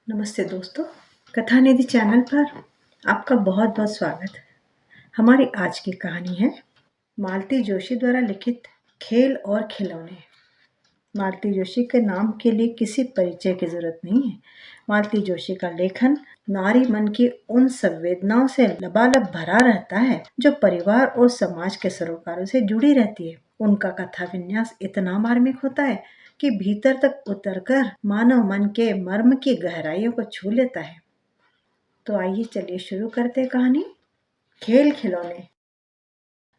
नमस्ते दोस्तों, कथा निधि चैनल पर आपका बहुत बहुत स्वागत है। हमारी आज की कहानी है मालती जोशी द्वारा लिखित खेल और खिलौने। मालती जोशी के नाम के लिए किसी परिचय की जरूरत नहीं है। मालती जोशी का लेखन नारी मन की उन संवेदनाओं से लबालब भरा रहता है जो परिवार और समाज के सरोकारों से जुड़ी रहती है। उनका कथा विन्यास इतना मार्मिक होता है कि भीतर तक उतरकर मानव मन के मर्म की गहराइयों को छू लेता है। तो आइए चलिए शुरू करते हैं कहानी खेल खिलौने।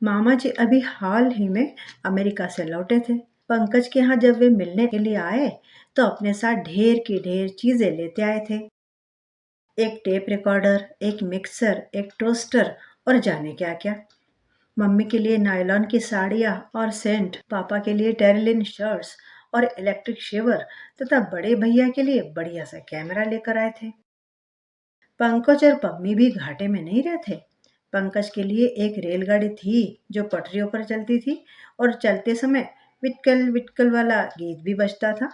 मामा जी अभी हाल ही में अमेरिका से लौटे थे। पंकज के यहाँ जब वे मिलने के लिए आए तो अपने साथ ढेर की ढेर चीजें लेते आए थे। एक टेप रिकॉर्डर, एक मिक्सर, एक टोस्टर और जाने क्या क्या। मम्मी के लिए नायलॉन की साड़ियाँ और सेंट, पापा के लिए टेरिलिन शर्ट्स और इलेक्ट्रिक शेवर तथा बड़े भैया के लिए बढ़िया सा कैमरा लेकर आए थे। पंकज और पम्मी भी घाटे में नहीं रहते। पंकज के लिए एक रेलगाड़ी थी जो पटरियों पर चलती थी और चलते समय विटकल विटकल वाला गीत भी बजता था।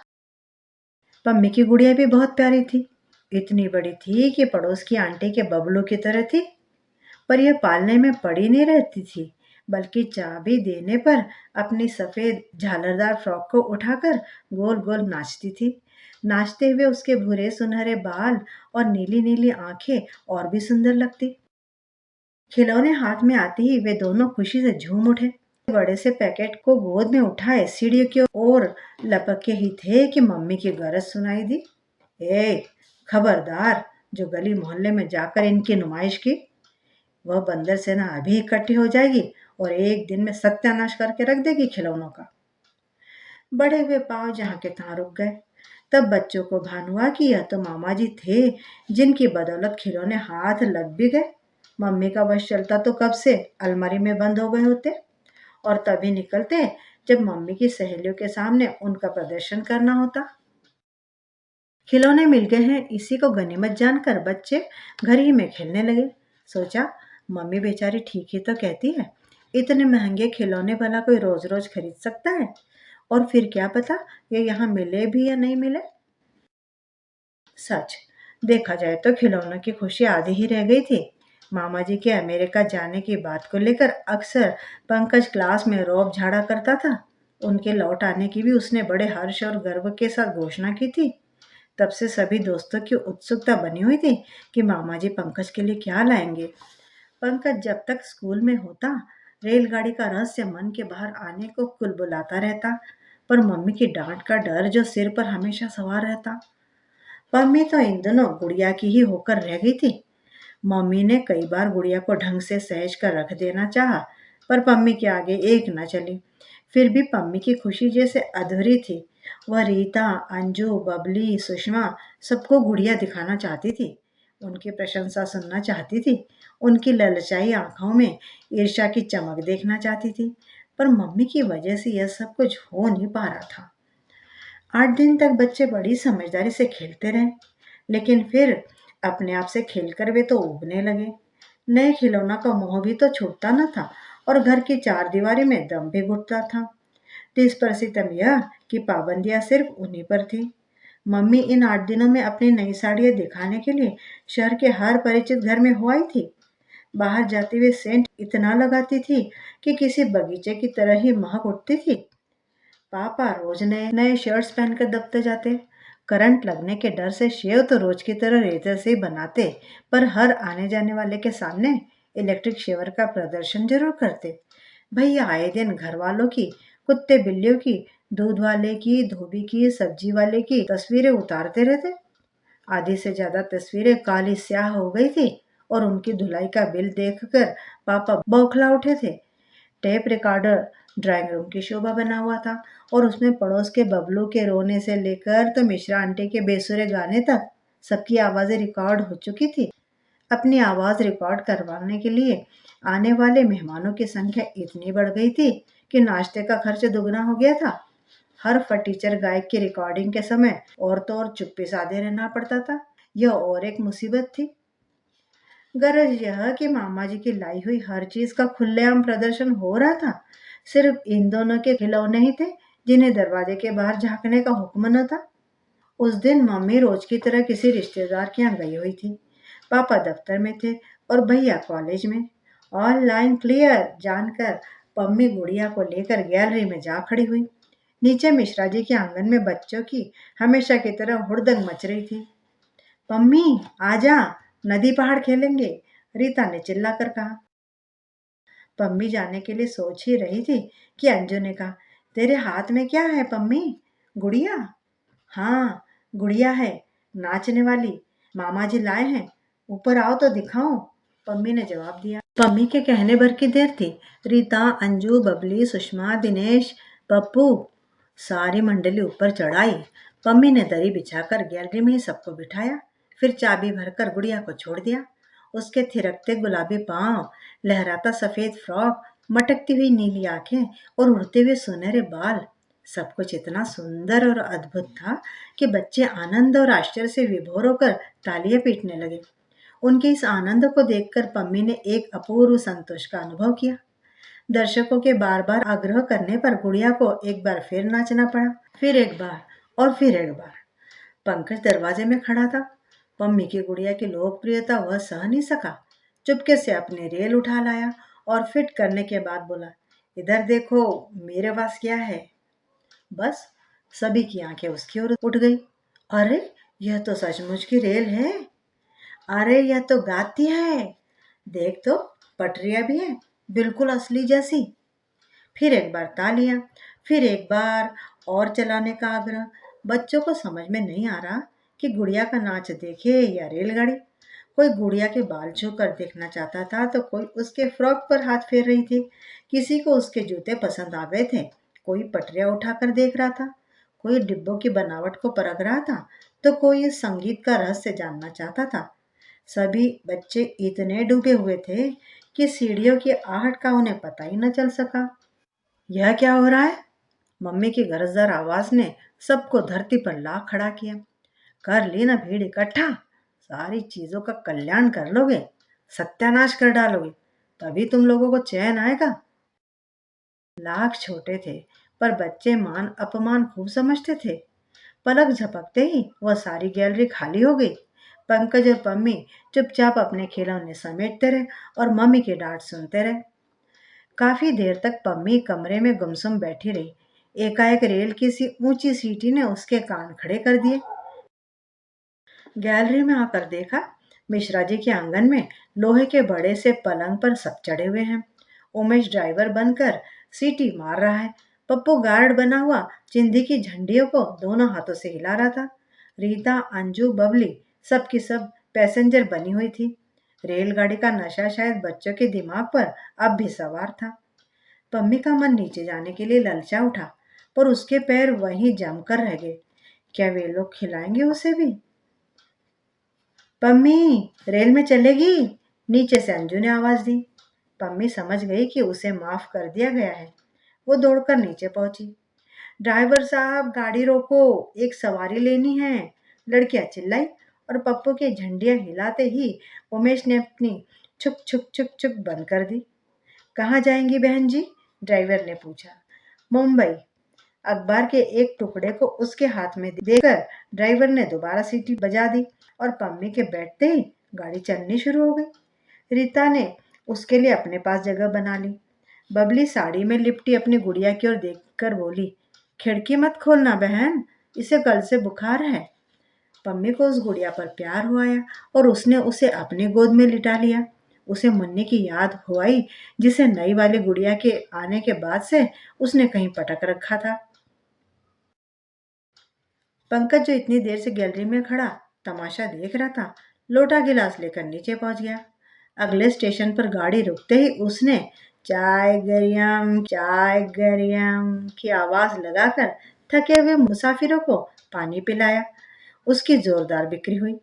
पम्मी की गुड़िया भी बहुत प्यारी थी। इतनी बड़ी थी कि पड़ोस की आंटी के बबलू की तरह थी। पर यह पालने में पड़ी नहीं रहती थी, बल्कि चाबी देने पर अपनी सफेद झालरदार फ्रॉक को उठाकर गोल गोल नाचती थी। नाचते हुए उसके भूरे सुनहरे बाल और नीली नीली आंखें और भी सुंदर लगती। खिलौने हाथ में आते ही वे दोनों खुशी से झूम उठे। बड़े से पैकेट को गोद में उठाए सीढ़ियों की ओर लपके ही थे कि मम्मी की गरज सुनाई दी। ए, खबरदार, जो गली मोहल्ले में जाकर इनकी नुमाइश की, वह बंदर सेना अभी इकट्ठी हो जाएगी और एक दिन में सत्यानाश करके रख देगी खिलौनों का। बढ़े हुए पांव जहां के तहां रुक गए। तब बच्चों को भान हुआ कि यह तो मामा जी थे जिनकी बदौलत खिलौने हाथ लग भी गए। मम्मी का वश चलता तो कब से अलमारी में बंद हो गए होते और तभी निकलते जब मम्मी की सहेलियों के सामने उनका प्रदर्शन करना होता। खिलौने मिल गए हैं इसी को गनीमत जानकर बच्चे घर ही में खेलने लगे। सोचा, मम्मी बेचारी ठीक ही तो कहती है, इतने महंगे खिलौने भला कोई रोज रोज खरीद सकता है, और फिर क्या पता ये यहाँ मिले भी या नहीं मिले। सच देखा जाए तो खिलौनों की खुशी आधी ही रह गई थी। मामा जी के अमेरिका जाने की बात को लेकर अक्सर पंकज क्लास में रौब झाड़ा करता था। उनके लौट आने की भी उसने बड़े हर्ष और गर्व के साथ घोषणा की थी। तब से सभी दोस्तों की उत्सुकता बनी हुई थी कि मामा जी पंकज के लिए क्या लाएंगे। पंकज जब तक स्कूल में होता, रेलगाड़ी का रहस्य मन के बाहर आने को कुलबुलाता रहता, पर मम्मी की डांट का डर जो सिर पर हमेशा सवार रहता। मम्मी तो इन दिनों गुड़िया की ही होकर रह गई थी। मम्मी ने कई बार गुड़िया को ढंग से सहज कर रख देना चाहा, पर पम्मी के आगे एक न चली। फिर भी पम्मी की खुशी जैसे अधूरी थी। वह रीता, अंजू, बबली, सुषमा सबको गुड़िया दिखाना चाहती थी। उनकी प्रशंसा सुनना चाहती थी। उनकी ललचाई आंखों में ईर्ष्या की चमक देखना चाहती थी। पर मम्मी की वजह से यह सब कुछ हो नहीं पा रहा था। 8 दिन तक बच्चे बड़ी समझदारी से खेलते रहे, लेकिन फिर अपने आप से खेलकर वे तो उबने लगे। नए खिलौना का मोह भी तो छूटता न था और घर की चार दीवारी में दम भी घुटता था। तो इस पर सितम यह कि पाबंदियां सिर्फ उन्हीं पर थी। मम्मी इन 8 दिनों में अपनी नई साड़ियां दिखाने के लिए शहर के हर परिचित घर में हो आई थी। बाहर जाते हुए सेंट इतना लगाती थी कि किसी बगीचे की तरह ही महक उठती थी। पापा रोज नए नए शर्ट्स पहनकर दफ्तर जाते। करंट लगने के डर से शेव तो रोज की तरह रेजर से ही बनाते, पर हर आने जाने वाले के सामने इलेक्ट्रिक शेवर का प्रदर्शन जरूर करते। भैया आए दिन घर वालों की, कुत्ते बिल्लियों की, दूध वाले की, धोबी की, सब्जी वाले की तस्वीरें उतारते रहते। आधी से ज्यादा तस्वीरें काली स्याह हो गई थी और उनकी धुलाई का बिल देखकर पापा बौखला उठे थे। टेप रिकॉर्डर ड्राइंग रूम की शोभा बना हुआ था और उसमें पड़ोस के बबलू के रोने से लेकर तो मिश्रा आंटी के बेसुरे गाने तक सबकी आवाजें रिकॉर्ड हो चुकी थी। अपनी आवाज रिकॉर्ड करवाने के लिए आने वाले मेहमानों की संख्या इतनी बढ़ गई थी कि नाश्ते का खर्च दुगना हो गया था। हर फटीचर गायक की रिकॉर्डिंग के समय और तो और चुप्पी साधे रहना पड़ता था। यह और एक मुसीबत थी। गरज यह कि मामा जी की लाई हुई हर चीज का खुलेआम प्रदर्शन हो रहा था। सिर्फ इन दोनों के खिलौने ही थे जिन्हें दरवाजे के बाहर झांकने का हुक्म न था। उस दिन मम्मी रोज की तरह किसी रिश्तेदार के यहाँ गई हुई थी। पापा दफ्तर में थे और भैया कॉलेज में। ऑनलाइन क्लियर जानकर पम्मी गुड़िया को लेकर गैलरी में जा खड़ी हुई। नीचे मिश्रा जी के आंगन में बच्चों की हमेशा की तरह हुड़दंग मच रही थी। पम्मी आजा, नदी पहाड़ खेलेंगे, रीता ने चिल्लाकर कहा। पम्मी जाने के लिए सोच ही रही थी कि अंजू ने कहा, तेरे हाथ में क्या है पम्मी? गुड़िया? हाँ, गुड़िया है, नाचने वाली। मामा जी लाए हैं, ऊपर आओ तो दिखाऊं, पम्मी ने जवाब दिया। पम्मी के कहने भर की देर थी। रीता, अंजू, बबली, सुषमा, दिनेश, पप्पू सारी मंडली ऊपर चढ़ आई। पम्मी ने दरी बिछाकर गैलरी में ही सबको बिठाया, फिर चाबी भरकर गुड़िया को छोड़ दिया। उसके थिरकते गुलाबी पांव, लहराता सफेद फ्रॉक, मटकती हुई नीली आंखें और उड़ते हुए सुनहरे बाल, सब कुछ इतना सुंदर और अद्भुत था कि बच्चे आनंद और आश्चर्य से विभोर होकर तालियां पीटने लगे। उनके इस आनंद को देखकर पम्मी ने एक अपूर्व संतोष का अनुभव किया। दर्शकों के बार बार आग्रह करने पर गुड़िया को एक बार फिर नाचना पड़ा, फिर एक बार और फिर एक बार। पंकज दरवाजे में खड़ा था। पम्मी की गुड़िया की लोकप्रियता वह सह नहीं सका। चुपके से अपनी रेल उठा लाया और फिट करने के बाद बोला, इधर देखो मेरे पास क्या है। बस सभी की आंखें उसकी ओर उठ गई। अरे यह तो सचमुच की रेल है। अरे यह तो गाती है। देख तो, पटरियां भी है, बिल्कुल असली जैसी। फिर एक बार तालियां, फिर एक बार और चलाने का आग्रह। बच्चों को समझ में नहीं आ रहा कि गुड़िया का नाच देखे या रेलगाड़ी। कोई गुड़िया के बाल छूकर देखना चाहता था तो कोई उसके फ्रॉक पर हाथ फेर रही थी। किसी को उसके जूते पसंद आ गए थे, कोई पटरियां उठाकर देख रहा था, कोई डिब्बों की बनावट को परख रहा था, तो कोई इस संगीत का रहस्य जानना चाहता था। सभी बच्चे इतने डूबे हुए थे कि सीढ़ियों की आहट का उन्हें पता ही न चल सका। यह क्या हो रहा है? मम्मी की गरजदार आवाज ने सबको धरती पर ला खड़ा किया। कर ली ना भीड़ इकट्ठा, सारी चीजों का कल्याण कर लोगे, सत्यानाश कर डालोगे, तभी तुम लोगों को चैन आएगा। लाख छोटे थे पर बच्चे मान अपमान खूब समझते थे। पलक झपकते ही वह सारी गैलरी खाली हो गई। पंकज और पम्मी चुपचाप अपने खिलौने समेटते रहे और मम्मी की डांट सुनते रहे। काफी देर तक पम्मी कमरे में गुमसुम बैठी रही। एकाएक रेल की सी ऊंची सीटी ने उसके कान खड़े कर दिए। गैलरी में आकर देखा, मिश्रा जी के आंगन में लोहे के बड़े से पलंग पर सब चढ़े हुए हैं। उमेश ड्राइवर बनकर सीटी मार रहा है। पप्पू गार्ड बना हुआ चिंदी की झंडियों को दोनों हाथों से हिला रहा था। रीता, अंजू, बबली सब की सब पैसेंजर बनी हुई थी। रेलगाड़ी का नशा शायद बच्चों के दिमाग पर अब भी सवार था। पम्मी का मन नीचे जाने के लिए ललचा उठा, पर उसके पैर वहीं जमकर रह गए। क्या वे लोग खिलाएंगे उसे भी? पम्मी रेल में चलेगी? नीचे से अंजू ने आवाज दी। पम्मी समझ गई कि उसे माफ कर दिया गया है। वो दौड़कर नीचे पहुंची। ड्राइवर साहब गाड़ी रोको, एक सवारी लेनी है, लड़कियां चिल्लाई और पप्पू की झंडियां हिलाते ही उमेश ने अपनी छुक छुक छुक छुक बंद कर दी। कहाँ जाएंगी बहन जी? ड्राइवर ने पूछा। मुंबई। अखबार के एक टुकड़े को उसके हाथ में देकर ड्राइवर ने दोबारा सीटी बजा दी और पम्मी के बैठते ही गाड़ी चलनी शुरू हो गई। रीता ने उसके लिए अपने पास जगह बना ली। बबली साड़ी में लिपटी अपनी गुड़िया की ओर देखकर बोली, खिड़की मत खोलना बहन, इसे कल से बुखार है। पम्मी को उस गुड़िया पर प्यार हुआ और उसने उसे अपनी गोद में लिटा लिया। उसे मुन्नी की याद हो आई, जिसे नई वाली गुड़िया के आने के बाद से उसने कहीं पटक रखा था। पंकज जो इतनी देर से गैलरी में खड़ा तमाशा देख रहा था, लोटा गिलास लेकर नीचे पहुंच गया। अगले स्टेशन पर गाड़ी रुकते ही उसने चाय गरियम की आवाज लगाकर थके हुए मुसाफिरों को पानी पिलाया। उसकी जोरदार बिक्री हुई।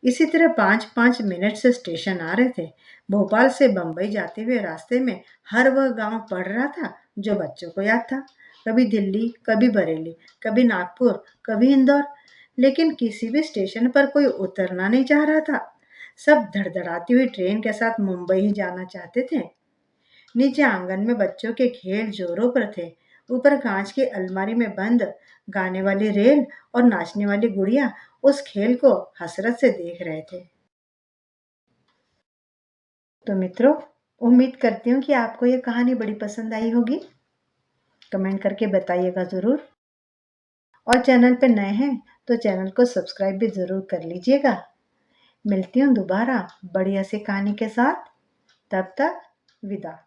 इसी तरह 5-5 मिनट से स्टेशन आ रहे थे। भोपाल से बंबई जाते हुए रास्ते में हर वह गांव पड़ रहा था जो बच्चों को याद था। कभी दिल्ली, कभी बरेली, कभी नागपुर, कभी इंदौर, लेकिन किसी भी स्टेशन पर कोई उतरना नहीं चाह रहा था। सब धड़धड़ाती हुई ट्रेन के साथ मुंबई ही जाना चाहते थे। नीचे आंगन में बच्चों के खेल जोरों पर थे। ऊपर कांच की अलमारी में बंद गाने वाली रेल और नाचने वाली गुड़िया उस खेल को हसरत से देख रहे थे। तो मित्रों, उम्मीद करती हूँ कि आपको ये कहानी बड़ी पसंद आई होगी। कमेंट करके बताइएगा ज़रूर। और चैनल पे नए हैं तो चैनल को सब्सक्राइब भी ज़रूर कर लीजिएगा। मिलती हूँ दोबारा बढ़िया सी कहानी के साथ। तब तक विदा।